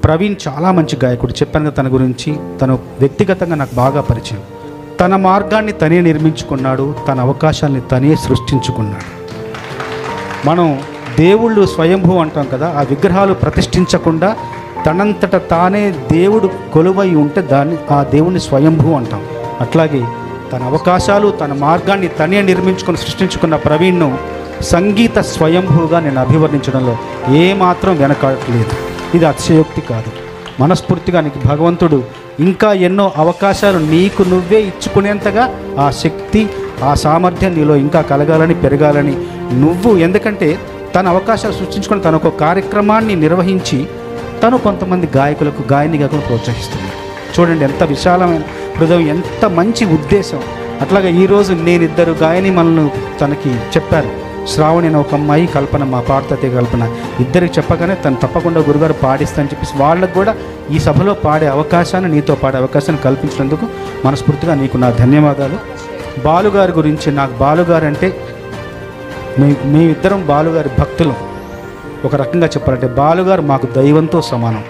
ప్రవీణ్ చాలా మంచి గాయకుడు, చెప్పాను కదా తన గురించి. తను వ్యక్తిగతంగా నాకు బాగా పరిచయం. తన మార్గాన్ని తనే నిర్మించుకున్నాడు, తన అవకాశాలని తనే సృష్టించుకున్నాడు. మనం దేవుళ్ళు స్వయంభూ అంటాం కదా, ఆ విగ్రహాలు ప్రతిష్ఠించకుండా తనంతట తానే దేవుడు కొలువై ఉంటే ఆ దేవుణ్ణి స్వయంభూ అంటాం. అట్లాగే తన అవకాశాలు తన మార్గాన్ని తనే నిర్మించుకొని సృష్టించుకున్న ప్రవీణ్ను సంగీత స్వయంభూగా నేను అభివర్ణించడంలో ఏమాత్రం వెనకాడలేదు. ఇది అతిశయోక్తి కాదు. మనస్ఫూర్తిగా నీకు భగవంతుడు ఇంకా ఎన్నో అవకాశాలు నీకు నువ్వే ఇచ్చుకునేంతగా ఆ శక్తి ఆ సామర్థ్యం నీలో ఇంకా కలగాలని పెరగాలని ఎందుకంటే తన అవకాశాలు సృష్టించుకొని తను ఒక కార్యక్రమాన్ని నిర్వహించి తను కొంతమంది గాయకులకు గాయనిగా ప్రోత్సహిస్తున్నాడు. చూడండి ఎంత విశాలమైన హృదయం, ఎంత మంచి ఉద్దేశం. అట్లాగే ఈరోజు నేను 2 గాయని మనల్ని తనకి చెప్పాను. శ్రావణి అనే ఒక అమ్మాయి, కల్పన, మా పాడతతే కల్పన, ఇద్దరికి చెప్పగానే తను తప్పకుండా గురుగారు పాడిస్తా అని చెప్పేసి వాళ్ళకు కూడా ఈ సభలో పాడే అవకాశాన్ని, నీతో పాడే అవకాశాన్ని కల్పించినందుకు మనస్ఫూర్తిగా నీకు నా ధన్యవాదాలు. బాలుగారి గురించి, నాకు బాలుగారు అంటే మేమిద్దరం బాలుగారి భక్తులం. ఒక రకంగా చెప్పాలంటే బాలుగారు మాకు దైవంతో సమానం.